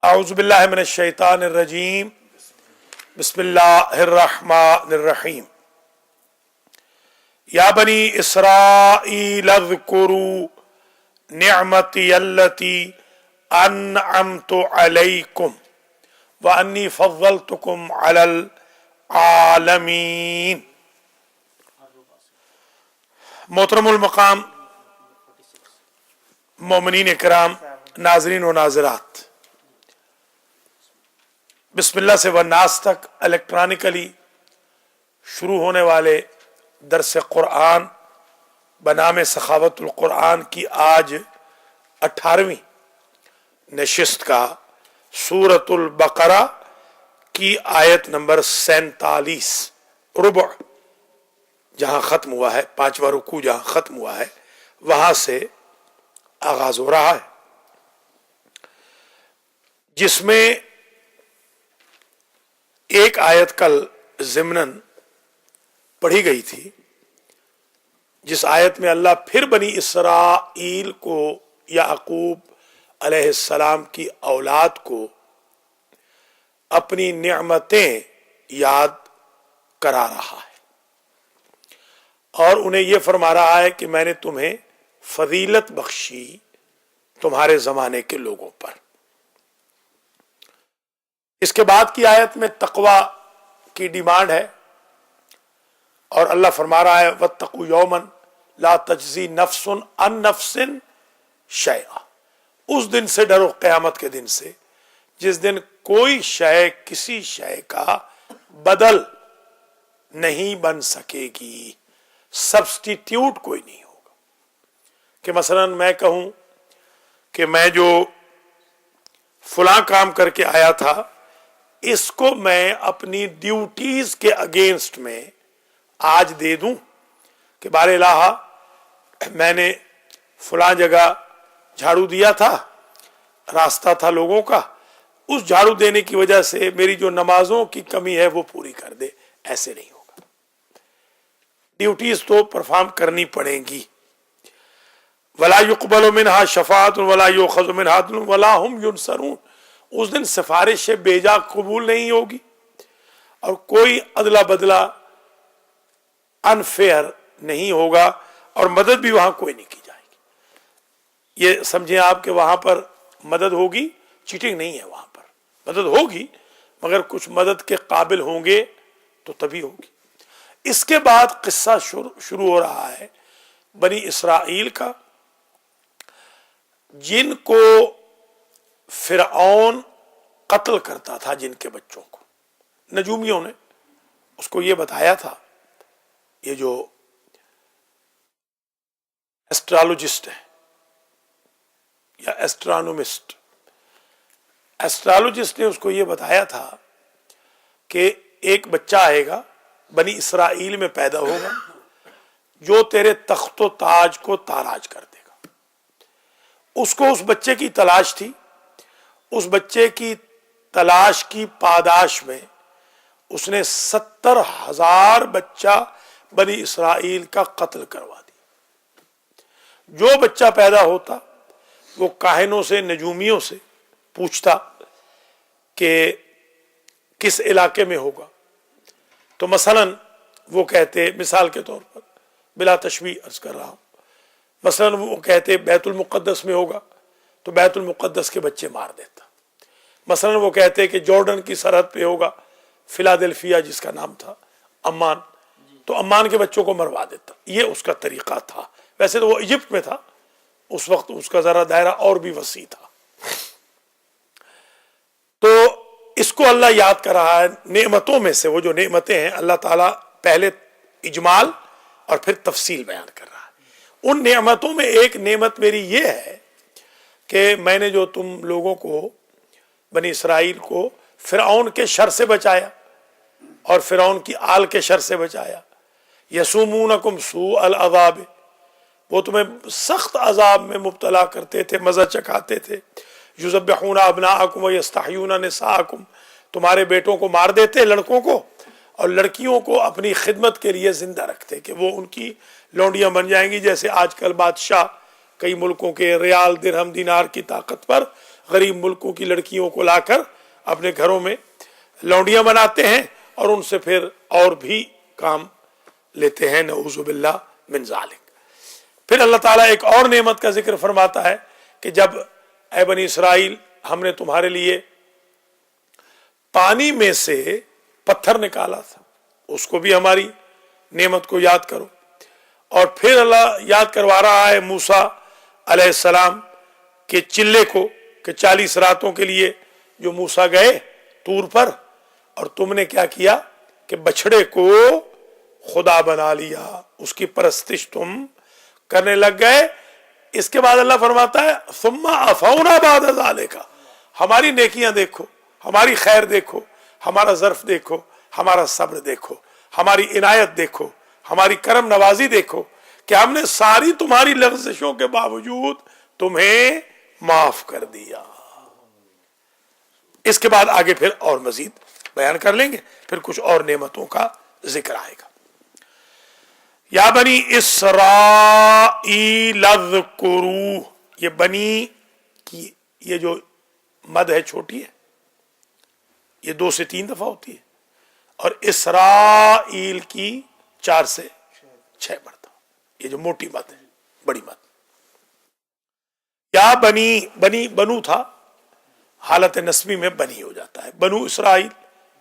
اعوذ باللہ من الشیطان الرجیم بسم اللہ الرحمن الرحیم یا بنی اسرائیل اذکروا نعمتی التی انعمت علیکم وانی فضلتکم علی العالمین۔ محترم المقام مومنین اکرام، ناظرین و ناظرات، بسم اللہ سے والناس تک الیکٹرانکلی شروع ہونے والے درس قرآن بنام سخاوت القرآن کی آج 18ویں نشست کا سورۃ البقرہ کی آیت نمبر 47 ربع جہاں ختم ہوا ہے، 5واں رکوع جہاں ختم ہوا ہے وہاں سے آغاز ہو رہا ہے، جس میں ایک آیت کل ضمناً پڑھی گئی تھی، جس آیت میں اللہ پھر بنی اسرائیل کو، یعقوب علیہ السلام کی اولاد کو اپنی نعمتیں یاد کرا رہا ہے اور انہیں یہ فرما رہا ہے کہ میں نے تمہیں فضیلت بخشی تمہارے زمانے کے لوگوں پر۔ اس کے بعد کی آیت میں تقوی کی ڈیمانڈ ہے اور اللہ فرما رہا ہے واتقوا یوما لا تجزی نفس عن نفس شیئا، اس دن سے ڈرو، قیامت کے دن سے، جس دن کوئی شے کسی شے کا بدل نہیں بن سکے گی، سبسٹیٹیوٹ کوئی نہیں ہوگا۔ کہ مثلا میں کہوں کہ میں جو فلاں کام کر کے آیا تھا اس کو میں اپنی ڈیوٹیز کے اگینسٹ میں آج دے دوں کہ بار الہ میں نے فلاں جگہ جھاڑو دیا تھا، راستہ تھا لوگوں کا، اس جھاڑو دینے کی وجہ سے میری جو نمازوں کی کمی ہے وہ پوری کر دے، ایسے نہیں ہوگا۔ ڈیوٹیز تو پرفارم کرنی پڑیں گی۔ ولا يقبل منها شفاعة ولا يؤخذ منها عدل ولا هم ينصرون، اس دن سفارش بیجا قبول نہیں ہوگی اور کوئی ادلا بدلہ انفیئر نہیں ہوگا اور مدد بھی وہاں کوئی نہیں کی جائے گی۔ یہ سمجھیں آپ کہ وہاں پر مدد ہوگی، چیٹنگ نہیں ہے، وہاں پر مدد ہوگی مگر کچھ مدد کے قابل ہوں گے تو تبھی ہوگی۔ اس کے بعد قصہ شروع ہو رہا ہے بنی اسرائیل کا، جن کو فرعون قتل کرتا تھا، جن کے بچوں کو نجومیوں نے اس کو یہ بتایا تھا، یہ جو ایسٹرالوجسٹ ہے یا ایسٹرانومسٹ، ایسٹرالوجسٹ نے اس کو یہ بتایا تھا کہ ایک بچہ آئے گا بنی اسرائیل میں پیدا ہوگا جو تیرے تخت و تاج کو تاراج کر دے گا۔ اس کو اس بچے کی تلاش تھی، اس بچے کی تلاش کی پاداش میں اس نے 70,000 بچہ بنی اسرائیل کا قتل کروا دیا۔ جو بچہ پیدا ہوتا وہ کاہنوں سے، نجومیوں سے پوچھتا کہ کس علاقے میں ہوگا، تو مثلا وہ کہتے، مثال کے طور پر بلا تشبیہ عرض کر رہا ہوں، مثلا وہ کہتے بیت المقدس میں ہوگا تو بیت المقدس کے بچے مار دیتا۔ مثلا وہ کہتے کہ جارڈن کی سرحد پہ ہوگا، فلادلفیا جس کا نام تھا، عمان، تو عمان کے بچوں کو مروا دیتا۔ یہ اس کا طریقہ تھا۔ ویسے تو وہ ایجپٹ میں تھا اس وقت، اس کا ذرا دائرہ اور بھی وسیع تھا۔ تو اس کو اللہ یاد کر رہا ہے نعمتوں میں سے، وہ جو نعمتیں ہیں اللہ تعالیٰ پہلے اجمال اور پھر تفصیل بیان کر رہا ہے۔ ان نعمتوں میں ایک نعمت میری یہ ہے کہ میں نے جو تم لوگوں کو، بنی اسرائیل کو، فرعون کے شر سے بچایا اور فرعون کی آل کے شر سے بچایا۔ یسومونکم سوء العذاب، وہ تمہیں سخت عذاب میں مبتلا کرتے تھے، مزہ چکھاتے تھے۔ یذبحون ابناءکم ویستحیون نساءکم، تمہارے بیٹوں کو مار دیتے، لڑکوں کو، اور لڑکیوں کو اپنی خدمت کے لیے زندہ رکھتے کہ وہ ان کی لونڈیاں بن جائیں گی، جیسے آج کل بادشاہ کئی ملکوں کے ریال، درہم، دینار کی طاقت پر غریب ملکوں کی لڑکیوں کو لا کر اپنے گھروں میں لونڈیاں بناتے ہیں اور ان سے پھر اور بھی کام لیتے ہیں، نعوذ باللہ من ذالک۔ پھر اللہ تعالیٰ ایک اور نعمت کا ذکر فرماتا ہے کہ جب اے بنی اسرائیل ہم نے تمہارے لیے پانی میں سے پتھر نکالا تھا، اس کو بھی ہماری نعمت کو یاد کرو۔ اور پھر اللہ یاد کروا رہا ہے موسیٰ علیہ السلام کے چلے کو کہ 40 راتوں کے لیے جو موسیٰ گئے طور پر اور تم نے کیا کیا کہ بچھڑے کو خدا بنا لیا، اس کی پرستش تم کرنے لگ گئے۔ اس کے بعد اللہ فرماتا ہے ثم عفونا بعد ذالک، ہماری نیکیاں دیکھو، ہماری خیر دیکھو، ہمارا ظرف دیکھو، ہمارا صبر دیکھو، ہماری عنایت دیکھو، ہماری کرم نوازی دیکھو کہ ہم نے ساری تمہاری لغزشوں کے باوجود تمہیں معاف کر دیا۔ اس کے بعد آگے پھر اور مزید بیان کر لیں گے، پھر کچھ اور نعمتوں کا ذکر آئے گا۔ یا بنی اسرائیل اذکروا، یہ بنی کی یہ جو مد ہے چھوٹی ہے، یہ 2 سے 3 دفعہ ہوتی ہے، اور اسرائیل کی 4 سے 6 مرتبہ، یہ جو موٹی مد ہے، بڑی مد۔ یا بنی، بنی بنو تھا، حالت نسبی میں بنی ہو جاتا ہے، بنو اسرائیل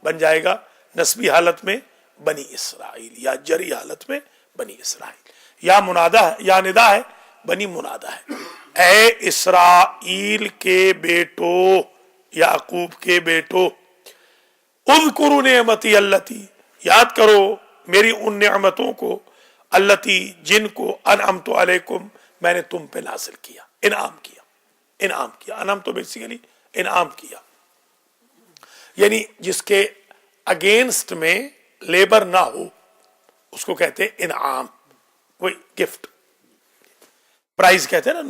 بن جائے گا نسبی حالت میں بنی اسرائیل، یا جری حالت میں بنی اسرائیل۔ یا منادہ ہے، یا ندا ہے، بنی منادہ ہے، اے اسرائیل کے بیٹو، یعقوب کے بیٹو، اذکروا نعمتی اللتی، یاد کرو میری ان نعمتوں کو، اللتی جن کو انعمت علیکم میں نے تم پہ نازل کیا، انعام کیا، انعام کیا، انعام تو بیسیکلی انعام کیا، یعنی جس کے اگینسٹ میں لیبر نہ ہو اس کو کہتے ہیں انعام، وہی گفٹ، پرائز کہتے ہیں نا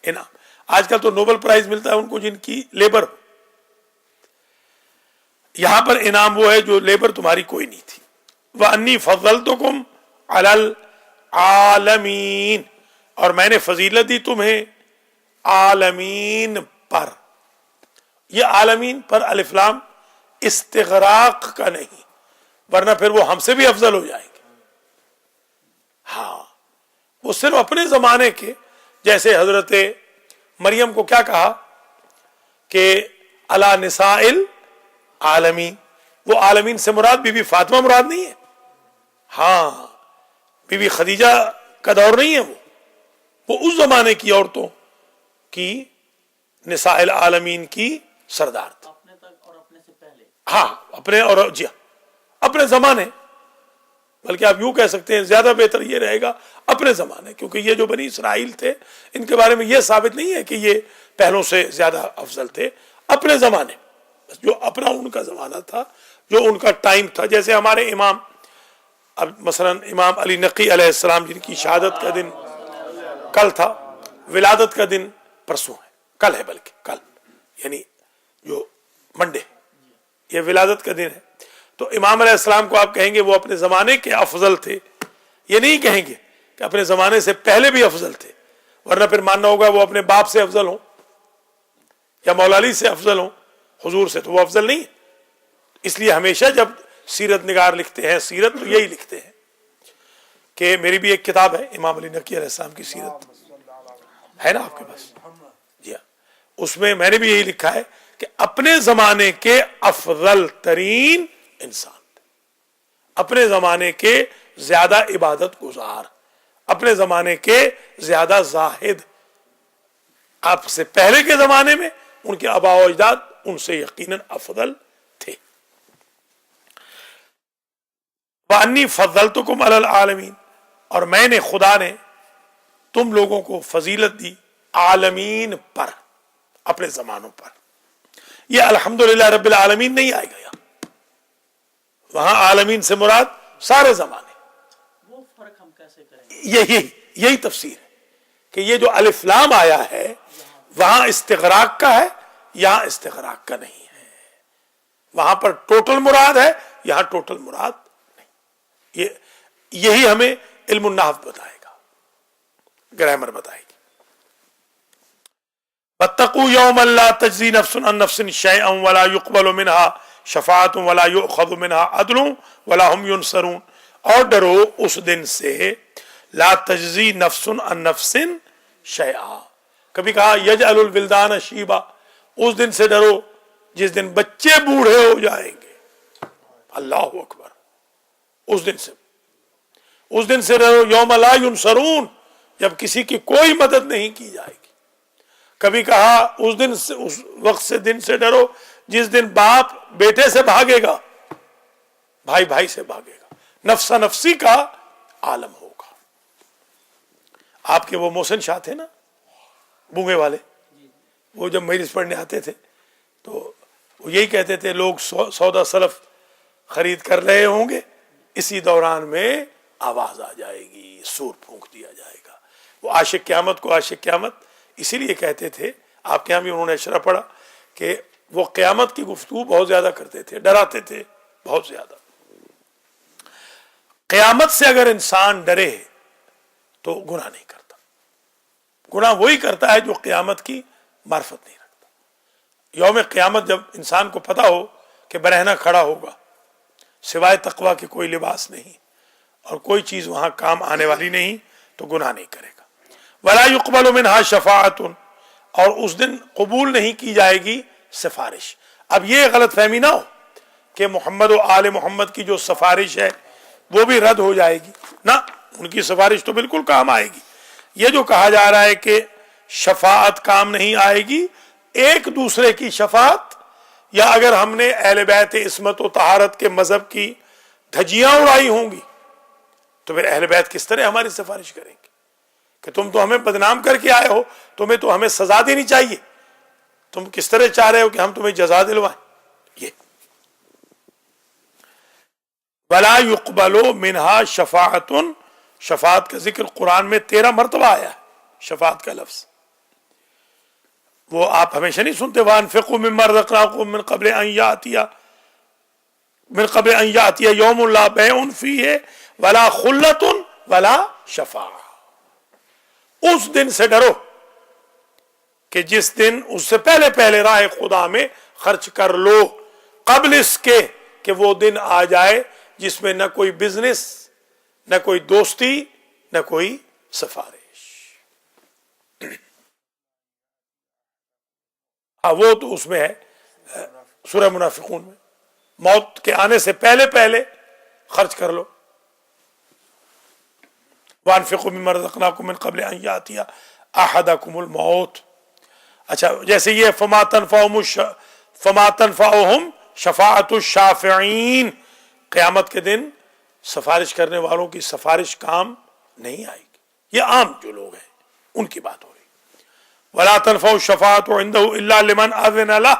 انعام۔ آج کل تو نوبل پرائز ملتا ہے ان کو جن کی لیبر ہو، یہاں پر انعام وہ ہے جو لیبر تمہاری کوئی نہیں تھی۔ وَأَنِّي فَضَّلْتُكُمْ عَلَى الْعَالَمِينَ، اور میں نے فضیلت دی تمہیں عالمین پر۔ یہ عالمین پر الف لام استغراق کا نہیں، ورنہ پھر وہ ہم سے بھی افضل ہو جائیں گے۔ ہاں، وہ صرف اپنے زمانے کے، جیسے حضرت مریم کو کیا کہا کہ علی نساء العالمین، وہ عالمین سے مراد بی بی فاطمہ مراد نہیں ہے، ہاں بی بی خدیجہ کا دور نہیں ہے، وہ اس زمانے کی عورتوں کی نساء العالمین کی سردار تھی۔ اپنے تک اور اپنے سے پہلے، ہاں اپنے اور جی اپنے زمانے، بلکہ آپ یوں کہہ سکتے ہیں زیادہ بہتر یہ رہے گا اپنے زمانے، کیونکہ یہ جو بنی اسرائیل تھے ان کے بارے میں یہ ثابت نہیں ہے کہ یہ پہلوں سے زیادہ افضل تھے، اپنے زمانے، جو اپنا ان کا زمانہ تھا، جو ان کا ٹائم تھا۔ جیسے ہمارے امام، اب مثلا امام علی نقی علیہ السلام جن کی شہادت کا دن کل تھا، ولادت کا دن پرسوں ہے، کل ہے، بلکہ کل یعنی جو منڈے، یہ ولادت کا دن ہے، تو امام علیہ السلام کو آپ کہیں گے وہ اپنے زمانے کے افضل تھے، یہ نہیں کہیں گے کہ اپنے زمانے سے پہلے بھی افضل تھے، ورنہ پھر ماننا ہوگا وہ اپنے باپ سے افضل ہوں یا مولا علی سے افضل ہوں، حضور سے تو وہ افضل نہیں۔ اس لیے ہمیشہ جب سیرت نگار لکھتے ہیں سیرت تو یہی لکھتے ہیں کہ میری بھی ایک کتاب ہے امام علی نقی علیہ السلام کی سیرت، ہے نا آپ کے پاس؟ جی ہاں، اس میں میں نے بھی یہی لکھا ہے کہ اپنے زمانے کے افضل ترین انسان تھے، اپنے زمانے کے زیادہ عبادت گزار، اپنے زمانے کے زیادہ زاہد، آپ سے پہلے کے زمانے میں ان کے آباء و اجداد ان سے یقیناً افضل تھے۔ وَأَنِّي فَضَّلْتُكُمْ عَلَى الْعَالَمِينَ، اور میں نے، خدا نے تم لوگوں کو فضیلت دی عالمین پر، اپنے زمانوں پر۔ یہ الحمدللہ رب العالمین نہیں آئے گا، وہاں عالمین سے مراد سارے زمانے۔ وہ فرق ہم کیسے کریں؟ یہی تفسیر ہے کہ یہ جو الف لام آیا ہے وہاں استغراق کا ہے، یہاں استغراق کا نہیں ہے، وہاں پر ٹوٹل مراد ہے، یہاں ٹوٹل مراد نہیں۔ یہی ہمیں علم النحو بتائے گا، گرامر بتائے گی۔ واتقوا یوما لا تجزی نفس عن نفس شیئا ولا يقبل منها شفاعت ولا یؤخذ منها عدل ولا هم ينصرون، اور ڈرو اس دن سے لا تجزی نفس عن نفس شیئا، کبھی کہا یجعل الولدان شیبا، اس دن سے ڈرو جس دن بچے بوڑھے ہو جائیں گے، اللہ اکبر، اس دن سے ڈرو یوم لا ینصرون، جب کسی کی کوئی مدد نہیں کی جائے گی۔ کبھی کہا اس وقت سے دن سے ڈرو جس دن باپ بیٹے سے بھاگے گا، بھائی بھائی سے بھاگے گا، نفسا نفسی کا عالم ہوگا۔ آپ کے وہ محسن شاہ تھے نا بونگے والے، وہ جب مجلس پڑھنے آتے تھے تو وہ یہی کہتے تھے لوگ سودا سلف خرید کر رہے ہوں گے، اسی دوران میں آواز آ جائے گی، سور پھونک دیا جائے گا۔ وہ عاشق قیامت کو عاشق قیامت اسی لیے کہتے تھے، آپ کے یہاں بھی انہوں نے اشارہ پڑھا کہ وہ قیامت کی گفتگو بہت زیادہ کرتے تھے، ڈراتے تھے بہت زیادہ۔ قیامت سے اگر انسان ڈرے تو گناہ نہیں کرتا، گناہ وہی کرتا ہے جو قیامت کی معرفت نہیں رکھتا۔ یوم قیامت جب انسان کو پتا ہو کہ برہنہ کھڑا ہوگا، سوائے تقوی کے کوئی لباس نہیں اور کوئی چیز وہاں کام آنے والی نہیں، تو گناہ نہیں کرے گا۔ ولا يقبل منها شفاعت، اور اس دن قبول نہیں کی جائے گی سفارش۔ اب یہ غلط فہمی نہ ہو کہ محمد و آل محمد کی جو سفارش ہے وہ بھی رد ہو جائے گی، نہ، ان کی سفارش تو بالکل کام آئے گی۔ یہ جو کہا جا رہا ہے کہ شفاعت کام نہیں آئے گی، ایک دوسرے کی شفاعت، یا اگر ہم نے اہل بیت عصمت و طہارت کے مذہب کی دھجیاں اڑائی ہوں گی تو پھر اہل بیت کس طرح ہماری سفارش کریں گے کہ تم تو ہمیں بدنام کر کے آئے ہو، تمہیں تو ہمیں سزا دینی چاہیے، تم کس طرح چاہ رہے ہو کہ ہم تمہیں جزا دلوائیں؟ یہ ولا يقبل منها شفاعت، شفاعت کا ذکر قرآن میں 13 مرتبہ آیا ہے، شفاعت کا لفظ۔ وہ آپ ہمیشہ نہیں سنتے وَأَنفِقُوا مِمَّا رَزَقْنَاكُم مِّن قَبْلِ أَن يَأْتِيَ يَوْمٌ لَا بَيْعٌ فِيهِ وَلَا خُلَّةٌ وَلَا شَفَاعَةٌ، اس دن سے ڈرو کہ جس دن، اس سے پہلے پہلے راہ خدا میں خرچ کر لو، قبل اس کے کہ وہ دن آ جائے جس میں نہ کوئی بزنس، نہ کوئی دوستی، نہ کوئی سفارش۔ وہ تو اس میں ہے سورہ منافقون میں، موت کے آنے سے پہلے پہلے خرچ کر لو۔ وَأَنفِقُوا مِمَّا رَزَقْنَاكُم مِّن قَبْلِ أَن يَأْتِيَ أَحَدَكُمُ الْمَوْتُ۔ اچھا، جیسے یہ فَمَا تَنفَعُهُمْ شَفَاعَةُ الشَّافِعِينَ، قیامت کے دن سفارش کرنے والوں کی سفارش کام نہیں آئے گی۔ یہ عام جو لوگ ہیں ان کی بات ہو رہی۔ وَلَا تَنفَعُ الشَّفَاعَةُ عِندَهُ إِلَّا لِمَنْ أَذِنَ لَهُ،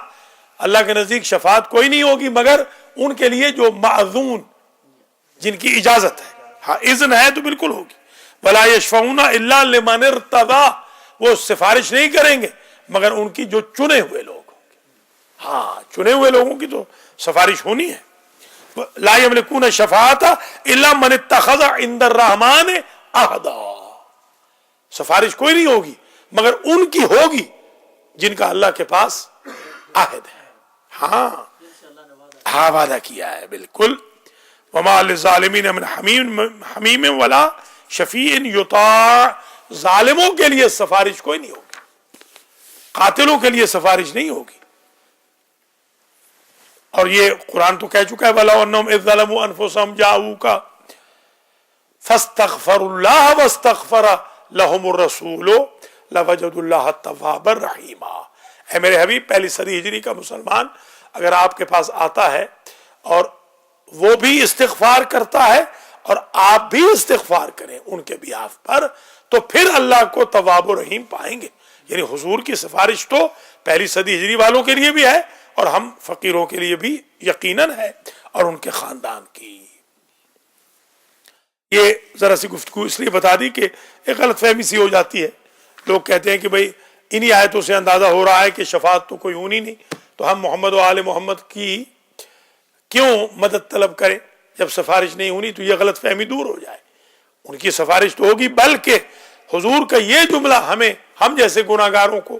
اللہ کے نزدیک شفاعت کوئی نہیں ہوگی مگر ان کے لیے جو معذون، جن کی اجازت ہے، ہاں اذن ہے تو بالکل ہوگی۔ وَلَا يَشْفَعُونَ إِلَّا لِمَنِ ارْتَضَىٰ، وہ سفارش نہیں کریں گے مگر ان کی جو چنے ہوئے لوگ ہوں گے، ہاں چنے ہوئے لوگوں کی تو سفارش ہونی ہے۔ لا يملكون الشفاعة الا من اتخذ عند الرحمن عہدا، سفارش کوئی نہیں ہوگی مگر ان کی ہوگی جن کا اللہ کے پاس عہد ہے، ہاں وعدہ کیا ہے بالکل۔ وما للظالمین من حمیم ولا شفیع یطاع، ظالموں کے لیے سفارش کوئی نہیں ہوگی، قاتلوں کے لیے سفارش نہیں ہوگی۔ اور یہ قرآن تو کہہ چکا ہے وَلَوْ أَنَّهُمْ إِذْ ظَلَمُوا أَنفُسَهُمْ جَاءُوكَ فَاسْتَغْفَرُوا اللَّهَ وَاسْتَغْفَرَ لَهُمُ الرَّسُولُ لَوَجَدُوا اللَّهَ التَّوَّابَ الرَّحِيمَ۔ اے میرے حبیب، پہلی صدی ہجری کا مسلمان اگر آپ کے پاس آتا ہے اور وہ بھی استغفار کرتا ہے اور آپ بھی استغفار کریں ان کے بیاف پر، تو پھر اللہ کو تواب و رحیم پائیں گے۔ یعنی حضور کی سفارش تو پہلی صدی ہجری والوں کے لیے بھی ہے اور ہم فقیروں کے لیے بھی یقیناً ہے، اور ان کے خاندان کی۔ یہ ذرا سی گفتگو اس لیے بتا دی کہ ایک غلط فہمی سی ہو جاتی ہے، لوگ کہتے ہیں کہ بھئی انہی آیتوں سے اندازہ ہو رہا ہے کہ شفاعت تو کوئی ہونی نہیں، تو ہم محمد و آل محمد کی کیوں مدد طلب کریں جب سفارش نہیں ہونی؟ تو یہ غلط فہمی دور ہو جائے، ان کی سفارش تو ہوگی، بلکہ حضور کا یہ جملہ ہم جیسے گناہگاروں کو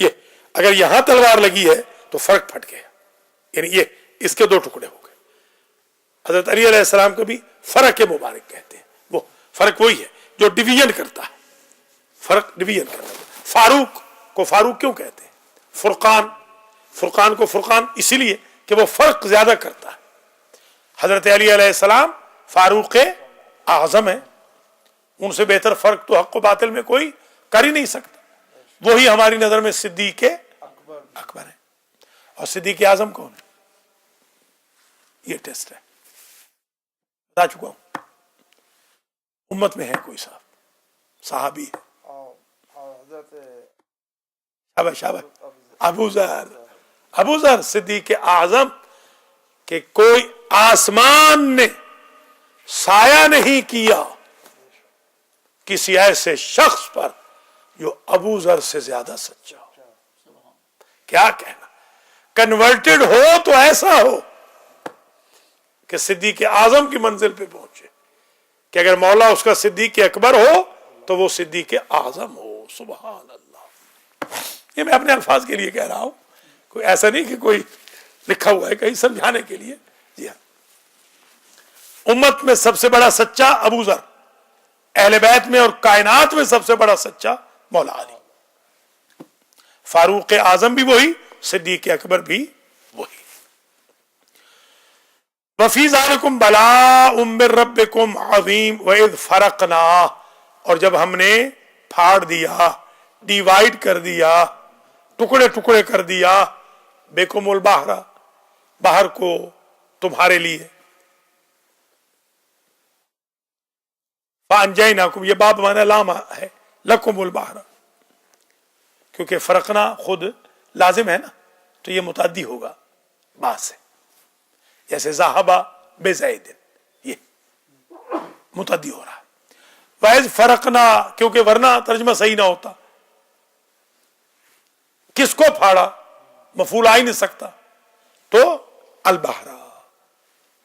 یہ اگر یہاں تلوار لگی ہے تو فرق پھٹ گیا، یعنی یہ اس کے دو ٹکڑے ہو گئے۔ حضرت علی علیہ السلام کو بھی فرق مبارک کہتے ہیں، وہ فرق وہی ہے جو ڈویژن کرتا ہے، فرق ڈویژن کرتا ہے۔ فاروق کو فاروق کیوں کہتے ہیں؟ فرقان کو فرقان اسی لیے کہ وہ فرق زیادہ کرتا ہے۔ حضرت علی علیہ السلام فاروق اعظم ہے، ان سے بہتر فرق تو حق و باطل میں کوئی کر ہی نہیں سکتا۔ وہی ہماری نظر میں صدیق اکبر ہے۔ اور صدیق اعظم کون ہے؟ یہ ٹیسٹ ہے، بتا چکا ہوں۔ امت میں ہے کوئی صحابی ہے، ابو ذر صدیق اعظم کہ کوئی آسمان نے سایہ نہیں کیا کسی ایسے شخص پر جو ابو ذر سے زیادہ سچا ہو۔ کیا کہنا، کنورٹڈ ہو تو ایسا ہو کہ صدیق اعظم کی منزل پہ پہنچے، کہ اگر مولا اس کا صدیق اکبر ہو تو وہ صدیق اعظم ہو۔ سبحان اللہ، یہ میں اپنے الفاظ کے لیے کہہ رہا ہوں، کوئی ایسا نہیں کہ کوئی لکھا ہوا ہے کہیں سمجھانے کے لیے۔ جی ہاں، امت میں سب سے بڑا سچا ابو ذر، اہل بیت میں اور کائنات میں سب سے بڑا سچا مولا علی، فاروق اعظم بھی وہی، صدیق اکبر بھی وہی۔ وفی ذالکم بلاء من ربکم عظیم واذ فرقنا، اور جب ہم نے پھاڑ دیا، ڈیوائیڈ کر دیا، ٹکڑے ٹکڑے کر دیا، بکم البحر، بحر کو تمہارے لیے، فانجیناکم، یہ باب معنی لام ہے، لکم البحر، کیونکہ فرقنا خود لازم ہے نا تو یہ متعدی ہوگا با سے، جیسے ذہبا بزید، یہ متعدی ہو رہا ہے۔ وَإِذْ فَرَقْنَا، کیونکہ ورنہ ترجمہ صحیح نہ ہوتا، کس کو پھاڑا، مفعول آ ہی نہیں سکتا، تو البحر،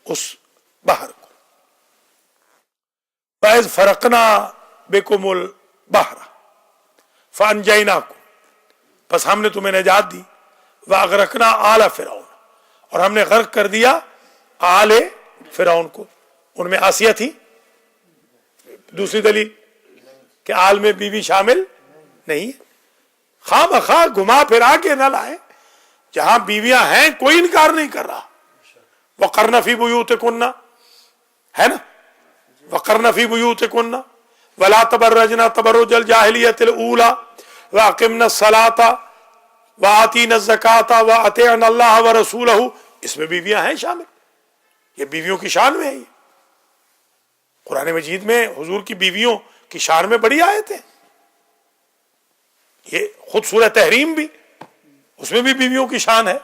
اس بحر کو۔ وَإِذْ فَرَقْنَا بِكُمُ الْبَحْرَ فَأَنْجَيْنَاكُمْ، بس ہم نے تمہیں نجات دی، وَأَغْرَقْنَا آلَ فِرْعَوْنَ، اور ہم نے غرق کر دیا آل فرعون کو۔ ان میں آسیہ تھی، دوسری دلیل کہ آل میں بیوی شامل نہیں، خواہ مخواہ گھما پھرا کے نہ لائے، جہاں بیویاں ہیں کوئی انکار نہیں کر رہا۔ وَقَرْنَ فِي بُيُوتِكُنَّ، ہے نا، وَقَرْنَ فِي بُيُوتِكُنَّ وَلَا تَبَرَّجْنَ تَبَرُّجَ الْجَاهِلِيَّةِ الْأُولَى وَأَقِمْنَ الصَّلَاةَ وَآتِينَ الزَّكَاةَ وَأَطِعْنَ اللَّهَ وَرَسُولَهُ، اس میں بیویاں ہیں شامل، یہ بیویوں کی شان میں ہے۔ یہ قرآن مجید میں حضور کی بیویوں کی شان میں بڑی آیت ہے، یہ خود سورہ تحریم بھی، اس میں بھی بیویوں کی شان ہے۔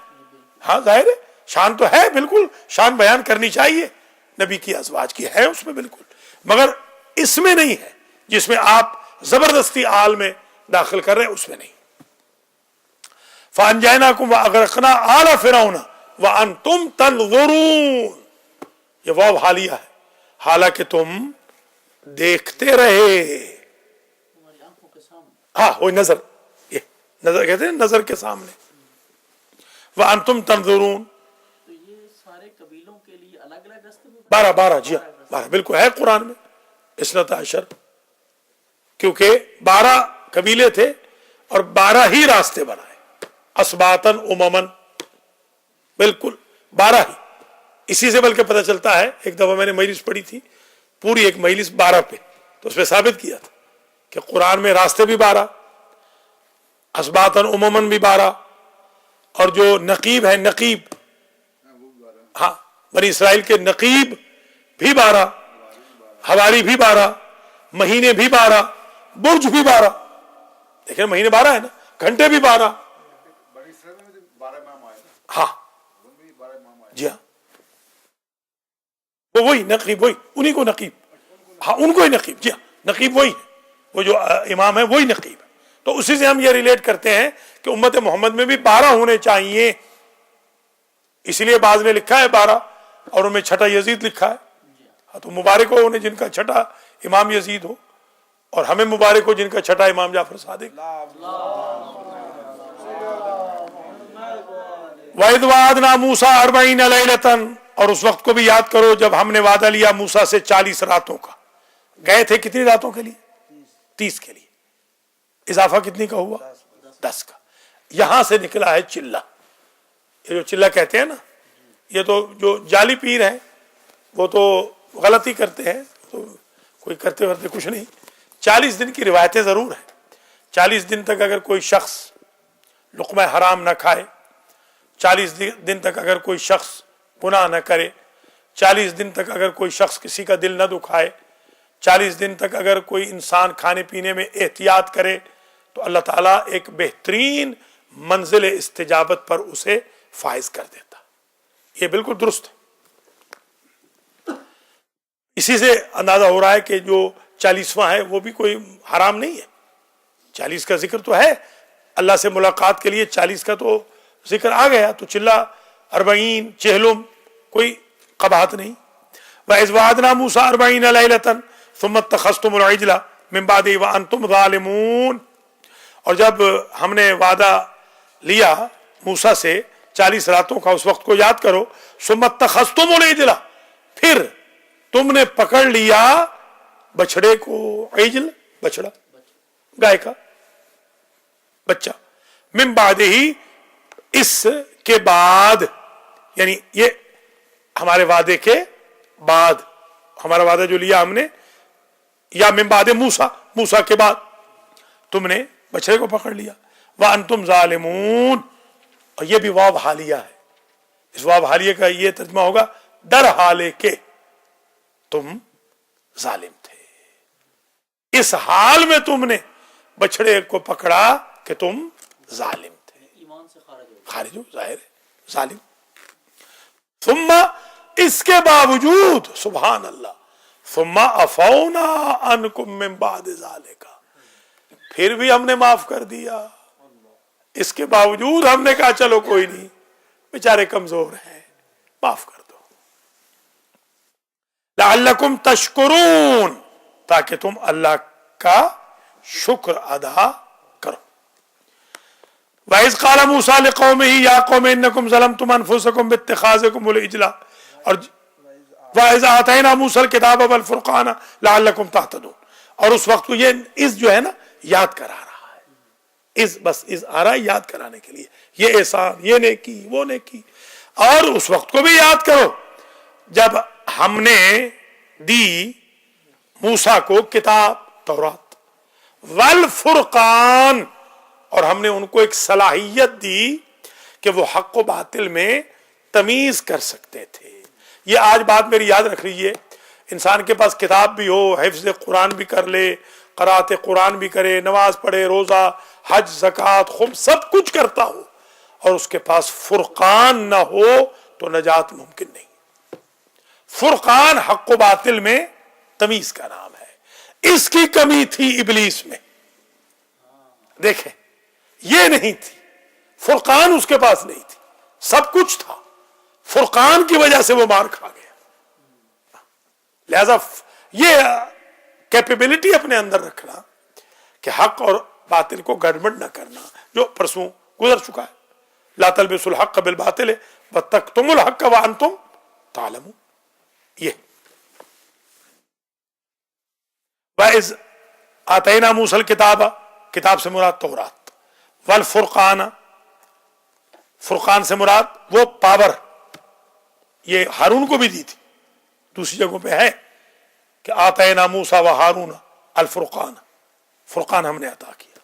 ہاں ظاہر ہے شان تو ہے، بالکل شان بیان کرنی چاہیے، نبی کی ازواج کی ہے اس میں بالکل، مگر اس میں نہیں ہے جس میں آپ زبردستی آل میں داخل کر رہے ہیں، اس میں نہیں۔ فَأَنْجَيْنَاكُمْ وَأَغْرَقْنَا آلَ فِرْعَوْنَ وَأَنْتُمْ تَنْظُرُونَ، یہ واو حالیہ ہے، حالانکہ تم دیکھتے رہے، تمہاری آنکھوں کے سامنے۔ ہاں وہی نظر، یہ نظر کہتے ہیں نظر کے سامنے۔ وَأَنْتُمْ تَنْظُرُونَ، تو یہ سارے قبیلوں کے لیے الگ الگ راستے میں 12 جی ہاں 12 بالکل ہے قرآن میں، اثنتا عشر، کیونکہ 12 قبیلے تھے اور 12 ہی راستے بنائے، اسباتن اممن، بالکل 12 ہی۔ اسی سے بلکہ پتہ چلتا ہے، ایک دفعہ میں نے مجلس پڑھی تھی، پوری ایک مجلس 12 پہ، تو اس پہ ثابت کیا تھا کہ قرآن میں راستے بھی 12، اسباتن اممن بھی 12، اور جو نقیب ہے، نقیب، ہاں بنی اسرائیل کے نقیب بھی 12، حواری بھی 12، مہینے بھی 12، برج بھی 12، دیکھیں مہینے 12 ہے نا، گھنٹے بھی 12، ہاں جی ہاں، وہی نقیب، وہی انہی کو نقیب، ہاں ان کو ہی نقیب، جی ہاں نقیب وہی ہے، وہ جو امام ہے وہی نقیب ہے۔ تو اسی سے ہم یہ ریلیٹ کرتے ہیں کہ امت محمد میں بھی 12 ہونے چاہیے، اس لیے بعض نے لکھا ہے 12 اور ان میں چھٹا یزید لکھا ہے، ہاں تو مبارک ہو انہیں جن کا چھٹا امام یزید ہو، اور ہمیں مبارک ہو جن کا چھٹا امام جعفر صادق۔ وَإِذْ وَعَدْنَا مُوسَىٰ 40 لَيْلَةً، اور اس وقت کو بھی یاد کرو جب ہم نے وعدہ لیا موسیٰ سے 40 راتوں کا. گئے تھے کتنی راتوں کے لیے؟ 30 کے لیے. اضافہ کتنی کا ہوا؟ 10 کا. یہاں سے نکلا ہے چلہ. یہ جو چلہ کہتے ہیں نا، یہ تو جو جعلی پیر ہیں وہ تو غلطی کرتے ہیں، تو کوئی کرتے ورتے کچھ نہیں. 40 دن کی روایتیں ضرور ہیں. 40 دن تک اگر کوئی شخص لقمہ حرام نہ کھائے، 40 دن تک اگر کوئی شخص گناہ نہ کرے، 40 دن تک اگر کوئی شخص کسی کا دل نہ دکھائے، 40 دن تک اگر کوئی انسان کھانے پینے میں احتیاط کرے، تو اللہ تعالیٰ ایک بہترین منزل استجابت پر اسے فائز کر دیتا. یہ بالکل درست ہے. اسی سے اندازہ ہو رہا ہے کہ جو 40واں ہے وہ بھی کوئی حرام نہیں ہے. 40 کا ذکر تو ہے، اللہ سے ملاقات کے لیے 40 کا تو ذکر آ گیا، تو چلہ 40 چہلم کوئی قباحت نہیں. وَإِذْ وَعَدْنَا مُوسَىٰ 40 لَيْلَةً ثُمَّ اتَّخَذْتُمُ الْعِجْلَ مِن بَعْدِهِ وَأَنْتُمْ ظَالِمُونَ. اور جب ہم نے وعدہ لیا موسیٰ سے 40 راتوں کا، اس وقت کو یاد کرو. ثُمَّ اتَّخَذْتُمُ الْعِجْلَ، پھر تم نے پکڑ لیا بچڑے کو. عجل بچڑا، گائے کا بچہ. من بعدہ، اس کے بعد، یعنی یہ ہمارے وعدے کے بعد، ہمارا وعدہ جو لیا ہم نے، یا من بعد موسیٰ، موسیٰ کے بعد تم نے بچڑے کو پکڑ لیا. وَأَنْتُمْ ظَالِمُونَ، اور یہ بھی واو حالیہ ہے. اس واو حالیہ کا یہ ترجمہ ہوگا در حالے کے تم ظالم تھے. اس حال میں تم نے بچڑے کو پکڑا کہ تم ظالم تھے. ایمان سے خارج ہو، ظاہر ہے ظالم. ثم، اس کے باوجود، سبحان اللہ، ثم عفونا عنکم من بعد ذالک، پھر بھی ہم نے معاف کر دیا. اس کے باوجود ہم نے کہا چلو کوئی نہیں، بیچارے کمزور ہیں، معاف کر دو. لعلکم تشکرون، تاکہ تم اللہ کا شکر ادا کرو. وَإِذْ قَالَ مُوسَىٰ لِقَوْمِهِ يَا قَوْمِ إِنَّكُمْ ظَلَمْتُمْ أَنفُسَكُمْ بِاتِّخَاذِكُمُ الْعِجْلَ، اور وَإِذْ آتَيْنَا مُوسَىٰ الْكِتَابَ وَالْفُرْقَانَ لَعَلَّكُمْ تَهْتَدُونَ. اور اس وقت کو یہ اس جو ہے نا یاد کرا رہا ہے. اس بس اس آ رہا ہے یاد کرانے کے لیے، یہ احسان، یہ نیکی، وہ نیکی. اور اس وقت کو بھی یاد کرو جب ہم نے دی موسیٰ کو کتاب تورات والفرقان، اور ہم نے ان کو ایک صلاحیت دی کہ وہ حق و باطل میں تمیز کر سکتے تھے. یہ آج بات میری یاد رکھ لیجیے، انسان کے پاس کتاب بھی ہو، حفظ قرآن بھی کر لے، قرأت قرآن بھی کرے، نماز پڑھے، روزہ، حج، زکوٰۃ، خمس سب کچھ کرتا ہو، اور اس کے پاس فرقان نہ ہو تو نجات ممکن نہیں. فرقان حق و باطل میں تمیز کا نام ہے. اس کی کمی تھی ابلیس میں. دیکھیں، یہ نہیں تھی، فرقان اس کے پاس نہیں تھی، سب کچھ تھا، فرقان کی وجہ سے وہ مار کھا گیا. لہذا یہ کیپیبلٹی اپنے اندر رکھنا کہ حق اور باطل کو گڑبڑ نہ کرنا، جو پرسوں گزر چکا ہے. لا تلبسوا الحق بالباطل وتکتموا الحق وانتم تعلمون. یہ وَإِذْ آتَيْنَا مُوسَىٰ الْكِتَابَ، کتاب سے مراد تورات، والفرقان، فرقان سے مراد وہ پاور، یہ ہارون کو بھی دی تھی، دوسری جگہوں پہ ہے کہ آتینا موسیٰ و ہارون الفرقان، فرقان ہم نے عطا کیا.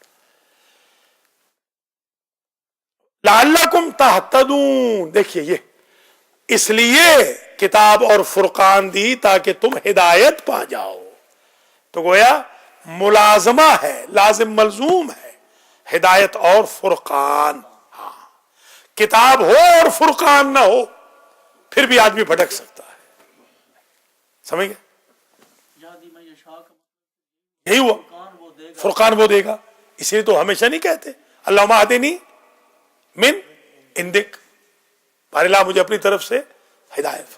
لعلکم تہتدون، دیکھیے یہ اس لیے کتاب اور فرقان دی تاکہ تم ہدایت پا جاؤ. تو گویا ملازمہ ہے، لازم ملزوم ہے ہدایت اور فرقان. ہاں، کتاب ہو اور فرقان نہ ہو پھر بھی آدمی بھٹک سکتا ہے. سمجھ گئے؟ یہی ہوا، فرقان وہ دے گا. اس لیے تو ہمیشہ نہیں کہتے اللہم اہدنی من عندک، بار اللہ مجھے اپنی طرف سے ہدایت،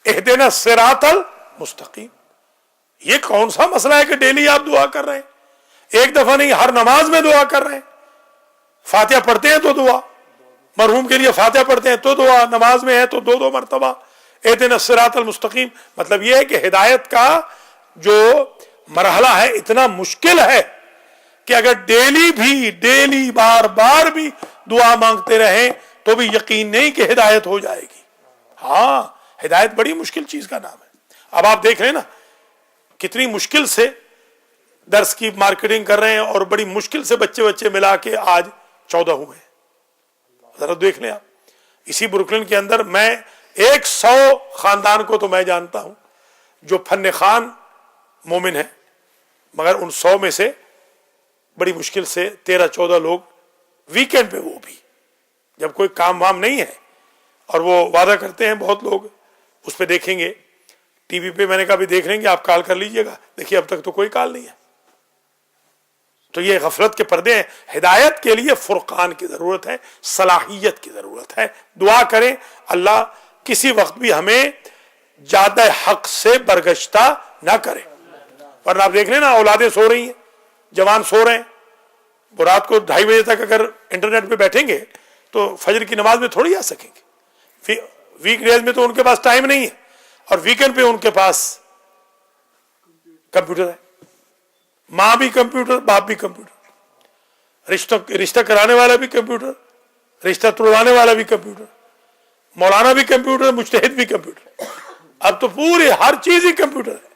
اہدنا الصراط المستقیم. یہ کون سا مسئلہ ہے کہ ڈیلی آپ دعا کر رہے ہیں؟ ایک دفعہ نہیں، ہر نماز میں دعا کر رہے ہیں. فاتحہ پڑھتے ہیں تو دعا، مرحوم کے لیے فاتحہ پڑھتے ہیں تو دعا، نماز میں ہے تو دو مرتبہ اہدنا الصراط المستقیم. مطلب یہ ہے کہ ہدایت کا جو مرحلہ ہے اتنا مشکل ہے کہ اگر ڈیلی بار بار بھی دعا مانگتے رہیں تو بھی یقین نہیں کہ ہدایت ہو جائے گی. ہاں ہدایت بڑی مشکل چیز کا نام ہے. اب آپ دیکھ رہے ہیں نا کتنی مشکل سے درس کی مارکیٹنگ کر رہے ہیں اور بڑی مشکل سے بچے ملا کے آج 14 ہوئے ہیں. ذرا دیکھ لیں آپ. اسی بروکلن کے اندر میں 100 خاندان کو تو میں جانتا ہوں جو فن خان مومن ہیں، مگر ان 100 میں سے بڑی مشکل سے 13-14 لوگ ویکینڈ پہ، وہ بھی جب کوئی کام وام نہیں ہے، اور وہ وعدہ کرتے ہیں. بہت لوگ اس پہ دیکھیں گے ٹی وی پہ، میں نے کہا بھی دیکھ لیں گے آپ، کال کر لیجئے گا. دیکھیے اب تک تو کوئی کال نہیں ہے. تو یہ غفلت کے پردے ہیں. ہدایت کے لیے فرقان کی ضرورت ہے، صلاحیت کی ضرورت ہے. دعا کریں اللہ کسی وقت بھی ہمیں زیادہ حق سے برگشتہ نہ کرے. ورنہ آپ دیکھ لیں نا اولادیں سو رہی ہیں، جوان سو رہے ہیں، وہ رات کو 2:30 بجے تک اگر انٹرنیٹ پہ بیٹھیں گے تو فجر کی نماز میں تھوڑی آ سکیں گے. ویک ڈیز میں تو ان کے پاس ٹائم نہیں ہے، اور ویکینڈ پہ ان کے پاس کمپیوٹر ہے. ماں بھی کمپیوٹر، باپ بھی کمپیوٹر، رشتہ کرانے والا بھی کمپیوٹر، رشتہ توڑوانے والا بھی کمپیوٹر، مولانا بھی کمپیوٹر، مجتہد بھی کمپیوٹر. اب تو پوری ہر چیز ہی کمپیوٹر ہے.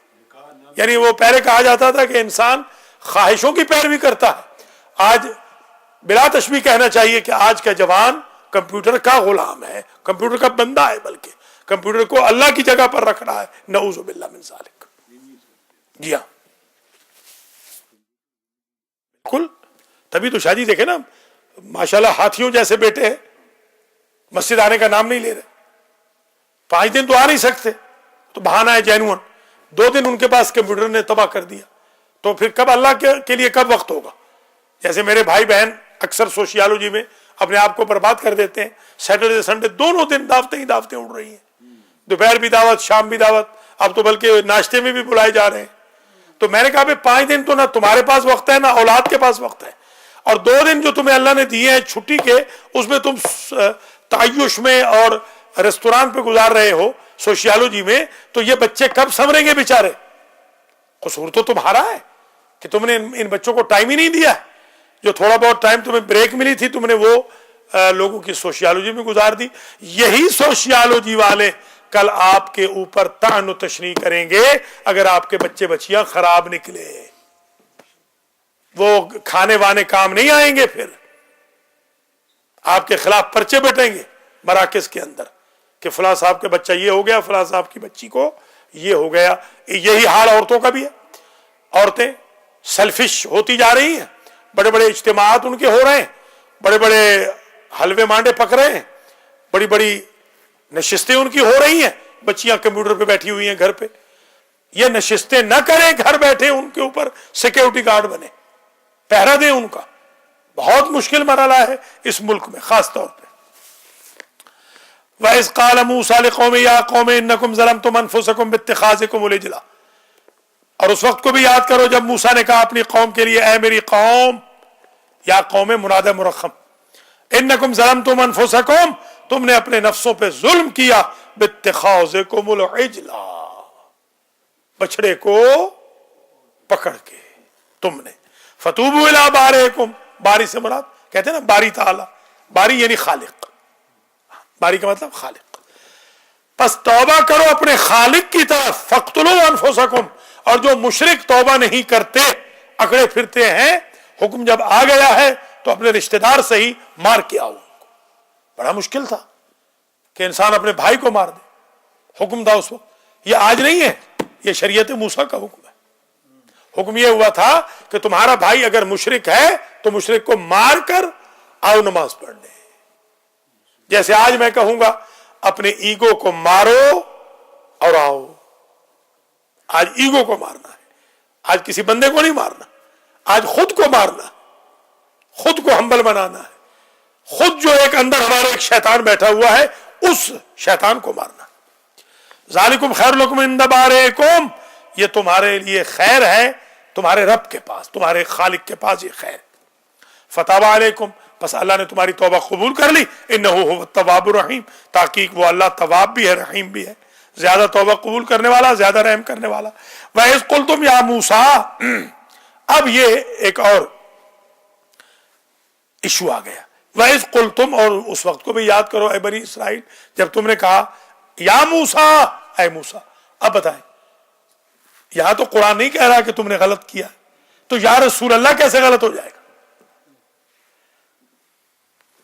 یعنی وہ پہلے کہا جاتا تھا کہ انسان خواہشوں کی پیروی کرتا ہے. آج بلا تشبیہ کہنا چاہیے کہ آج کا جوان کمپیوٹر کا غلام ہے، کمپیوٹر کا بندہ ہے، بلکہ کمپیوٹر کو اللہ کی جگہ پر رکھ رہا ہے. نعوذ باللہ من ذالک. جی ہاں بالکل. تبھی تو شاہ جی دیکھیں نا ماشاءاللہ ہاتھیوں جیسے بیٹے ہیں، مسجد آنے کا نام نہیں لے رہے. 5 دن تو آ نہیں سکتے تو بہانہ ہے جینون. 2 دن ان کے پاس کمپیوٹر نے تباہ کر دیا. تو پھر کب اللہ کے لیے کب وقت ہوگا؟ جیسے میرے بھائی بہن اکثر سوشیالوجی میں اپنے آپ کو برباد کر دیتے ہیں. سیٹرڈے سنڈے دونوں دن دعوتیں ہی دعوتیں اڑ رہی ہیں. دوپہر بھی دعوت، شام بھی دعوت، اب تو بلکہ ناشتے میں بھی بلائے جا رہے ہیں. تو میں نے کہا 5 دن تو نہ تمہارے پاس وقت ہے نہ اولاد کے پاس وقت ہے، اور 2 دن جو تمہیں اللہ نے دیے ہیں چھٹی کے، اس میں تم تعیش میں اور ریستوران پہ گزار رہے ہو سوشیالوجی میں. تو یہ بچے کب سنوریں گے بیچارے؟ قصور تو تمہارا ہے کہ تم نے ان بچوں کو ٹائم ہی نہیں دیا. جو تھوڑا بہت ٹائم تمہیں بریک ملی تھی تم نے وہ لوگوں کی سوشیالوجی میں گزار دی. یہی سوشیالوجی والے کل آپ کے اوپر طعن و تشنیع کریں گے اگر آپ کے بچے بچیاں خراب نکلے. وہ کھانے وانے کام نہیں آئیں گے. پھر آپ کے خلاف پرچے بٹیں گے مراکز کے اندر کہ فلاں صاحب کے بچہ یہ ہو گیا، فلاں صاحب کی بچی کو یہ ہو گیا. یہی حال عورتوں کا بھی ہے. عورتیں سیلفش ہوتی جا رہی ہیں. بڑے بڑے اجتماعات ان کے ہو رہے ہیں، بڑے بڑے حلوے مانڈے پک رہے ہیں، بڑی بڑی نشستیں ان کی ہو رہی ہیں. بچیاں کمپیوٹر پہ بیٹھی ہوئی ہیں گھر پہ. یہ نشستیں نہ کریں، گھر بیٹھے ان کے اوپر سیکیورٹی گارڈ بنے، پہرا دیں ان کا. بہت مشکل مرحلہ ہے اس ملک میں خاص طور پہ. وَإِذْ قَالَ مُوسَىٰ لِقَوْمِهِ يَا قَوْمِ إِنَّكُمْ ظَلَمْتُمْ أَنفُسَكُمْ بِاتِّخَاذِكُمُ الْعِجْلَ. اور اس وقت کو بھی یاد کرو جب موسیٰ نے کہا اپنی قوم کے لیے، اے میری قوم، یا قوم منادى مرخم، انکم ظلمتم انفسکم، تم نے اپنے نفسوں پہ ظلم کیا، باتخاذکم العجل، بچڑے کو پکڑ کے تم نے. فتوبوا الی بارئکم، باری سے مراد کہتے ہیں نا باری تعالی، باری یعنی خالق، باری کا مطلب خالق. پس توبہ کرو اپنے خالق کی طرف. فاقتلوا انفسکم، اور جو مشرک توبہ نہیں کرتے، اکڑے پھرتے ہیں، حکم جب آ گیا ہے تو اپنے رشتہ دار سے ہی مار کے آؤ. بڑا مشکل تھا کہ انسان اپنے بھائی کو مار دے. حکم تھا اس وقت. یہ آج نہیں ہے، یہ شریعت موسیٰ کا حکم ہے. حکم یہ ہوا تھا کہ تمہارا بھائی اگر مشرک ہے تو مشرک کو مار کر آؤ نماز پڑھنے. جیسے آج میں کہوں گا اپنے ایگو کو مارو اور آؤ. آج ایگو کو مارنا ہے، آج کسی بندے کو نہیں مارنا، آج خود کو مارنا، خود کو ہمبل بنانا ہے. خود جو ایک اندر ہمارا ایک شیطان بیٹھا ہوا ہے اس شیطان کو مارنا. ذالکم خیر لکم عند بارئکم، یہ تمہارے لیے خیر ہے تمہارے رب کے پاس، تمہارے خالق کے پاس یہ خیر. فتاب علیکم، بس اللہ نے تمہاری توبہ قبول کر لی، انہو هو التواب الرحیم، تحقیق وہ اللہ تواب بھی ہے رحیم بھی ہے، زیادہ توبہ قبول کرنے والا، زیادہ رحم کرنے والا۔ وَإِذْ قُلْتُمْ يَا مُوسَىٰ، اب یہ ایک اور ایشو آ گیا۔ وَإِذْ قُلْتُمْ، اور اس وقت کو بھی یاد کرو اے بنی اسرائیل، جب تم نے کہا یا موسیٰ، اے موسیٰ۔ اب بتائیں، یہاں تو قرآن نہیں کہہ رہا کہ تم نے غلط کیا، تو یا رسول اللہ کیسے غلط ہو جائے گا؟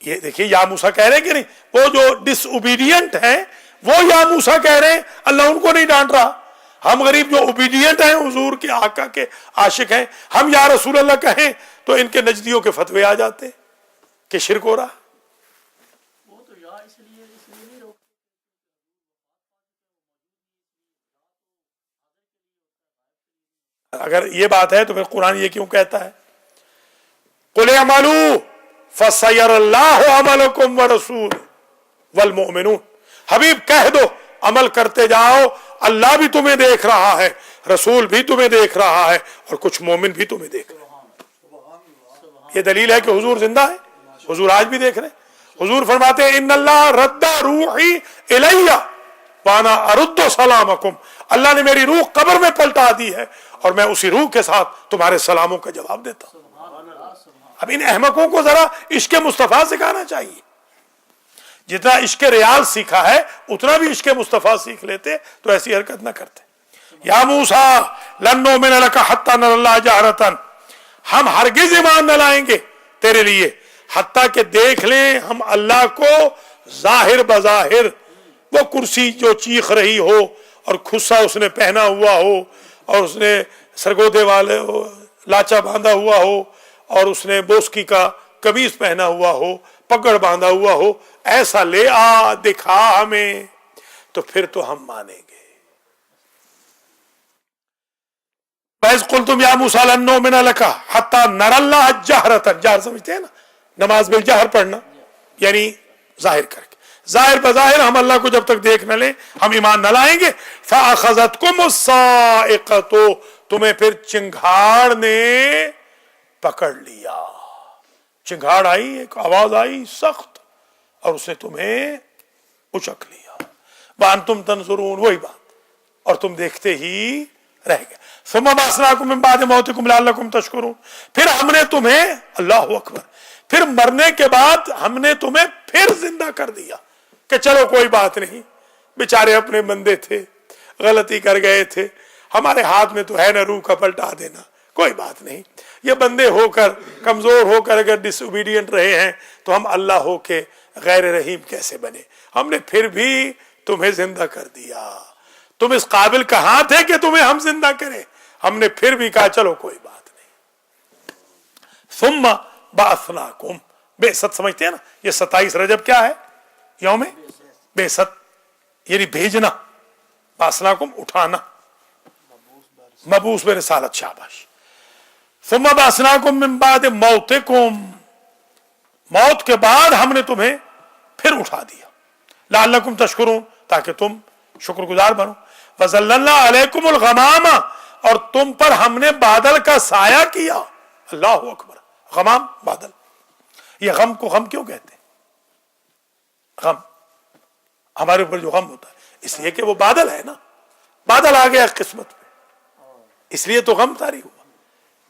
یہ دیکھیے یا موسیٰ کہہ رہے ہیں کہ نہیں، وہ جو ڈس اوبیڈینٹ ہیں وہ یا موسیٰ کہہ رہے ہیں، اللہ ان کو نہیں ڈانٹ رہا۔ ہم غریب جو اوبیڈینٹ ہیں، حضور کے آقا کے عاشق ہیں، ہم یا رسول اللہ کہیں تو ان کے نجدیوں کے فتوے آ جاتے ہیں کہ شرک ہو رہا۔ وہ تو یا اس لیے نہیں روکتے۔ اگر یہ بات ہے تو پھر قرآن یہ کیوں کہتا ہے قُلْ اعْمَلُوا فَسَيَرَى اللَّهُ عَمَلَكُمْ وَرَسُولُهُ وَالْمُؤْمِنُونَ، حبیب کہہ دو عمل کرتے جاؤ، اللہ بھی تمہیں دیکھ رہا ہے، رسول بھی تمہیں دیکھ رہا ہے، اور کچھ مومن بھی تمہیں دیکھ رہے ہیں۔ یہ دلیل ہے کہ حضور زندہ ہے، حضور آج بھی دیکھ رہے ہیں۔ حضور فرماتے ہیں ان اللہ رد روحی الیہ وانا ارد سلامکم، اللہ نے میری روح قبر میں پلٹا دی ہے اور میں اسی روح کے ساتھ تمہارے سلاموں کا جواب دیتا ہوں۔ اب ان احمقوں کو ذرا عشق مصطفیٰ سکھانا چاہیے، جتنا عشق ریال سیکھا ہے اتنا بھی عشق مصطفیٰ سیکھ لیتے تو ایسی حرکت نہ کرتے۔ یا موسیٰ لن نؤمن لک حتی نری اللہ جہرۃ، ہم ہرگز ایمان نہ لائیں گے تیرے لیے حتیٰ کہ دیکھ لیں ہم اللہ کو ظاہر بظاہر، وہ کرسی جو چیخ رہی ہو اور کھسا اس نے پہنا ہوا ہو اور اس نے سرگودے والے لاچا باندھا ہوا ہو اور اس نے بوسکی کا قمیص پہنا ہوا ہو، پگڑ باندھا ہوا ہو، ایسا لے آ دکھا ہمیں تو پھر تو ہم مانیں گے۔ وَإِذْ قُلْتُمْ يَا مُوسَىٰ لَن نُؤْمِنَ لَكَ حَتَّىٰ نَرَى اللَّهَ جَهْرَةً، جہر سمجھتے ہیں نا، نماز بالجہر پڑھنا یعنی ظاہر کر کے، ظاہر بظاہر ہم اللہ کو جب تک دیکھ نہ لیں ہم ایمان نہ لائیں گے۔ فَأَخَذَتْكُمُ الصَّاعِقَةُ، تمہیں پھر چنگھاڑ نے پکڑ لیا، چنگھاڑ آئی، ایک آواز آئی سخت اور اس نے تمہیں اچک لیا۔ وَأَنْتُمْ تَنْظُرُونَ، وہی بات، اور تم دیکھتے ہی رہ گئے۔ ثُمَّ بَعَثْنَاكُم مِّن بَعْدِ مَوْتِكُمْ لَعَلَّكُمْ تَشْكُرُونَ، پھر ہم نے تمہیں، اللہ اکبر، پھر مرنے کے بعد ہم نے تمہیں پھر زندہ کر دیا کہ چلو کوئی بات نہیں، بیچارے اپنے بندے تھے، غلطی کر گئے تھے، ہمارے ہاتھ میں تو ہے نا روح کا پلٹا دینا، کوئی بات نہیں، یہ بندے ہو کر کمزور ہو کر اگر ڈس اوبیڈینٹ رہے ہیں تو ہم اللہ ہو کے غیر رحیم کیسے بنے، ہم نے پھر بھی تمہیں زندہ کر دیا، تم اس قابل کہاں تھے کہ تمہیں ہم زندہ کریں، ہم نے پھر بھی کہا چلو کوئی بات نہیں۔ ثم بعثناکم، بعثت سمجھتے ہیں نا، یہ 27 رجب کیا ہے؟ یوم بعثت یعنی بھیجنا، بعثناکم اٹھانا، مبعوث برسالت، شاباش۔ ثم بعثناکم من بعد موتکم، موت کے بعد ہم نے تمہیں پھر اٹھا دیا، لعلکم تشکرون، تاکہ تم شکر گزار بنو۔ وَظَلَّلْنَا عَلَيْكُمُ الْغَمَامَ، اور تم پر ہم نے بادل کا سایہ کیا، اللہ اکبر، غمام بادل، یہ غم کو غم کیوں کہتے ہیں؟ غم ہمارے اوپر جو غم ہوتا ہے اس لیے کہ وہ بادل ہے نا، بادل آ گیا قسمت پہ، اس لیے تو غم طاری ہوا،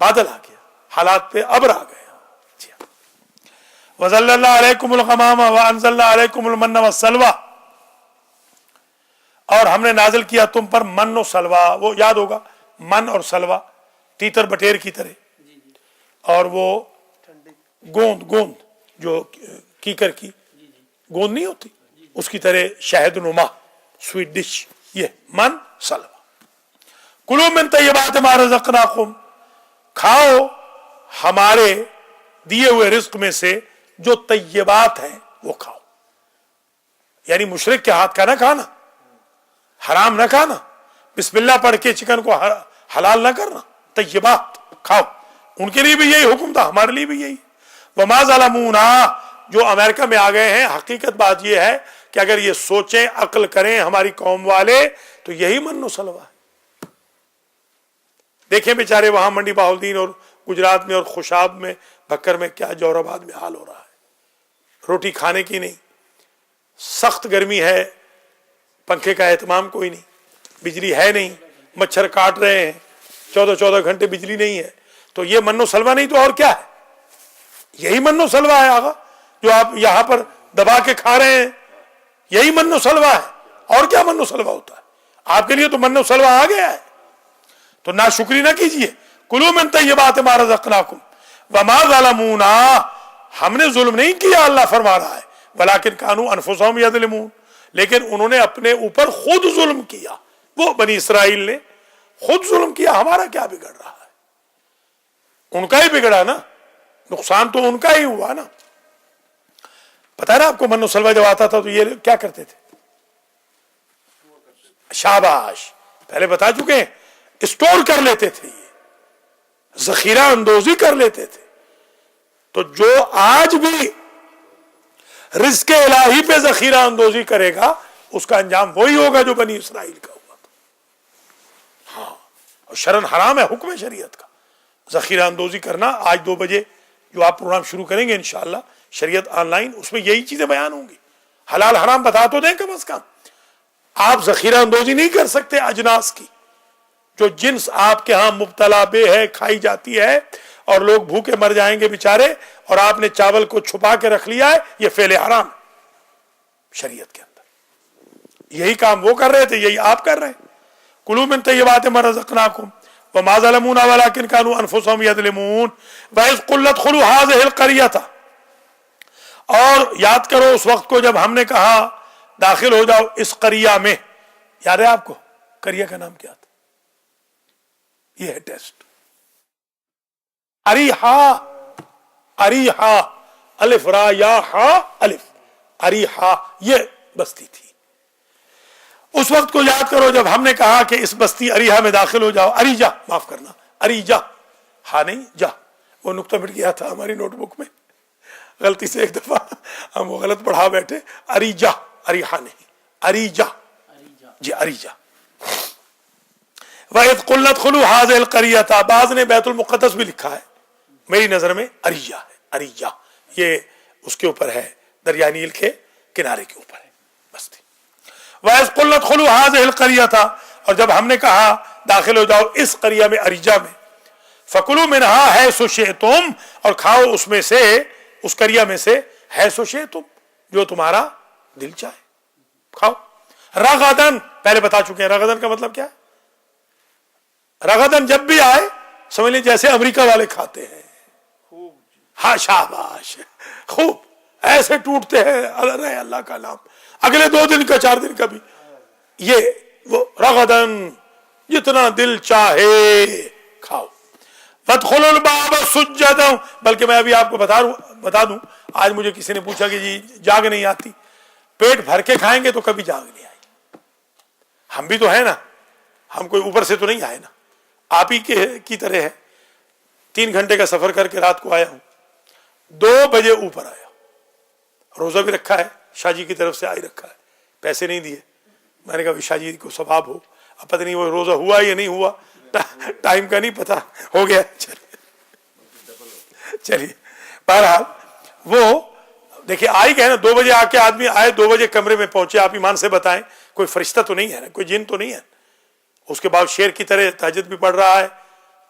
بادل آ گیا، حالات پہ ابر آ گیا۔ جی ہاں، وَظَلَّلْنَا عَلَيْكُمُ الْغَمَامَ وَأَنزَلْنَا عَلَيْكُمُ الْمَنَّ وَالسَّلْوَىٰ، اور ہم نے نازل کیا تم پر من و سلوا، وہ یاد ہوگا من اور سلوا تیتر بٹیر کی طرح، اور وہ گوند جو کیکر کی گوند نہیں ہوتی اس کی طرح شہد نما سویٹ ڈش، یہ من سلوا۔ کلوا من طیبات ما رزقناکم، کھاؤ ہمارے دیے ہوئے رزق میں سے جو طیبات ہیں وہ کھاؤ، یعنی مشرک کے ہاتھ کا نہ کھانا، حرام نہ کھانا، بسم اللہ پڑھ کے چکن کو حلال نہ کرنا، طیبات کھاؤ، ان کے لیے بھی یہی حکم تھا، ہمارے لیے بھی یہی۔ وما ظلمونا، جو امریکہ میں آ گئے ہیں، حقیقت بات یہ ہے کہ اگر یہ سوچیں عقل کریں ہماری قوم والے تو یہی من و سلوا ہے۔ دیکھیں بیچارے وہاں منڈی بہاؤالدین اور گجرات میں اور خوشاب میں بھکر میں کیا جوراباد میں حال ہو رہا ہے، روٹی کھانے کی نہیں, سخت گرمی ہے, پنکھے کا اہتمام کوئی نہیں, بجلی ہے نہیں, مچھر کاٹ رہے ہیں, 14 گھنٹے بجلی نہیں ہے, تو یہ من و سلوا نہیں تو اور کیا ہے؟ یہی من و سلوا ہے آقا, جو آپ یہاں پر دبا کے کھا رہے ہیں, یہی من و سلوا ہے. اور کیا من و سلوا ہوتا ہے آپ کے لیے؟ تو من و سلوا آ گیا ہے. تو ناشکری نہ کیجیے. کلوا من طیبات ما رزقناکم وما ظلمونا, ہم نے ظلم نہیں کیا اللہ فرما رہا ہے, ولکن کانوا انفسہم یظلمون, لیکن انہوں نے اپنے اوپر خود ظلم کیا. وہ بنی اسرائیل نے خود ظلم کیا, ہمارا کیا بگڑ رہا ہے؟ ان کا ہی بگڑا نا, نقصان تو ان کا ہی ہوا نا. پتا ہے نا آپ کو من و سلوا جب آتا تھا تو یہ کیا کرتے تھے؟ شاباش, پہلے بتا چکے ہیں, اسٹور کر لیتے تھے, یہ ذخیرہ اندوزی کر لیتے تھے. تو جو آج بھی رزق الہی پہ ذخیرہ اندوزی کرے گا اس کا انجام وہی ہوگا جو بنی اسرائیل کا ہوا تھا. ہاں, اور شرن حرام ہے, حکم ہے شریعت کا ذخیرہ اندوزی کرنا. آج 2 بجے جو آپ پروگرام شروع کریں گے انشاءاللہ شریعت آن لائن, اس میں یہی چیزیں بیان ہوں گی. حلال حرام بتا تو دیں کم از کم. آپ ذخیرہ اندوزی نہیں کر سکتے اجناس کی. جو جنس آپ کے ہاں مبتلا بے ہے, کھائی جاتی ہے, اور لوگ بھوکے مر جائیں گے بیچارے, اور آپ نے چاول کو چھپا کے رکھ لیا ہے, یہ فعل حرام شریعت کے اندر. یہی کام وہ کر رہے تھے, یہی آپ کر رہے ہیں. کلوا من طیبات ما رزقناکم وما ظلمونا ولکن کانوا انفسہم یظلمون واذ قلنا ادخلوا هذه القرية, اور یاد کرو اس وقت کو جب ہم نے کہا داخل ہو جاؤ اس قریہ میں. یاد ہے آپ کو قریہ کا نام کیا تھا؟ یہ ہے ٹیسٹ. اریحا, اریحا, الف را یا ہا الف, اریحا یہ بستی تھی. اس وقت کو یاد کرو جب ہم نے کہا کہ اس بستی اریحا میں داخل ہو جاؤ. اریجا, معاف کرنا, اریجا, ہاں نہیں جا, وہ نقطہ مٹ گیا تھا ہماری نوٹ بک میں, غلطی سے ایک دفعہ ہم وہ غلط پڑھا بیٹھے. اریجا, اریحا نہیں, اریجا, جی اریجا. وَإِذْ قُلْنَا ادْخُلُوا هَٰذِهِ الْقَرْيَةَ, بعض نے بیت المقدس بھی لکھا ہے, میری نظر میں اریجا ہے. اریجا یہ اس کے اوپر ہے, دریا نیل کے کنارے کے اوپر ہے بستی. وَإِذْ قُلْنَا ادْخُلُوا هَٰذِهِ الْقَرْيَةَ, اور جب ہم نے کہا داخل ہو جاؤ اس قریہ میں, اریجا میں. فَكُلُوا مِنْهَا حَيْثُ شِئْتُمْ, اور کھاؤ اس میں سے, اس قریہ میں سے, حَيْثُ شِئْتُمْ, جو تمہارا دل چاہے کھاؤ. رغدن, پہلے بتا چکے ہیں رغدن کا مطلب کیا ہے. رغدن جب بھی آئے سمجھ لیں جیسے امریکہ والے کھاتے ہیں. ہاں شاباش, خوب ایسے ٹوٹتے ہیں اللہ کا نام, اگلے 2 دن کا 4 دن کا بھی, یہ وہ رغدن جتنا دل چاہے کھاؤ. فادخلوا الباب سجدا, بلکہ میں ابھی آپ کو بتا دوں, آج مجھے کسی نے پوچھا کہ جی جاگ نہیں آتی. پیٹ بھر کے کھائیں گے تو کبھی جاگ نہیں آئے. ہم بھی تو ہیں نا, ہم کوئی اوپر سے تو نہیں آئے نا, آپ ہی کی طرح ہے. 3 گھنٹے کا سفر کر کے رات کو آیا ہوں, 2 بجے اوپر آیا. روزہ بھی رکھا ہے, شاہ جی کی طرف سے آئی رکھا ہے, پیسے نہیں دیے. میں نے کہا شاہ جی کو ثواب ہو. اب پتہ نہیں وہ روزہ ہوا یا نہیں ہوا, ٹائم کا نہیں پتا, ہو گیا. چلیے بہرحال وہ دیکھیے آئی گئے نا, 2 بجے آ کے آدمی آئے, 2 بجے کمرے میں پہنچے. آپ ایمان سے بتائیں کوئی فرشتہ تو نہیں ہے نا, کوئی جن تو نہیں ہے. اس کے بعد شیر کی طرح تہجد بھی پڑھ رہا ہے,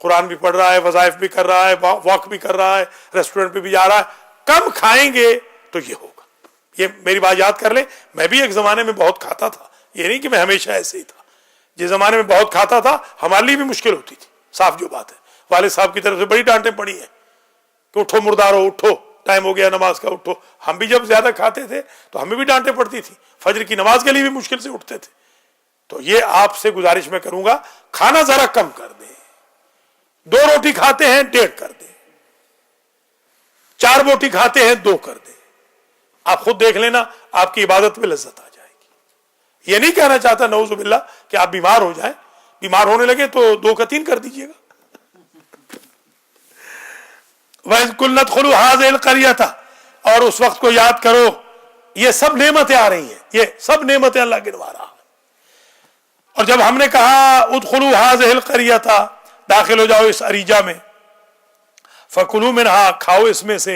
قرآن بھی پڑھ رہا ہے, وظائف بھی کر رہا ہے, واک بھی کر رہا ہے, ریسٹورنٹ پہ بھی جا رہا ہے. کم کھائیں گے تو یہ ہوگا. یہ میری بات یاد کر لیں, میں بھی ایک زمانے میں بہت کھاتا تھا, یہ نہیں کہ میں ہمیشہ ایسے ہی تھا. جس زمانے میں بہت کھاتا تھا ہمارے لیے بھی مشکل ہوتی تھی, صاف جو بات ہے. والد صاحب کی طرف سے بڑی ڈانٹیں پڑی ہیں کہ اٹھو مردارو, اٹھو, ٹائم ہو گیا نماز کا, اٹھو. ہم بھی جب زیادہ کھاتے تھے تو ہمیں بھی ڈانٹیں پڑتی تھی, فجر کی نماز کے لیے بھی مشکل سے اٹھتے تھے. تو یہ آپ سے گزارش میں کروں گا, کھانا ذرا کم کر دیں. 2 روٹی کھاتے ہیں 1.5 کر دیں, 4 روٹی کھاتے ہیں 2 کر دیں. آپ خود دیکھ لینا, آپ کی عبادت میں لذت آ جائے گی. یہ نہیں کہنا چاہتا نعوذ باللہ کہ آپ بیمار ہو جائیں, بیمار ہونے لگے تو 2 کا 3 کر دیجئے گا. وَإِذْ قُلْنَا ادْخُلُوا هَٰذِهِ الْقَرْيَةَ, اور اس وقت کو یاد کرو. یہ سب نعمتیں آ رہی ہیں, یہ سب نعمتیں اللہ گنوا رہا ہے. اور جب ہم نے کہا ادخلوا هذه القرية, داخل ہو جاؤ اس اریجا میں, فکلوا منها, کھاؤ اس میں سے,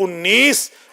19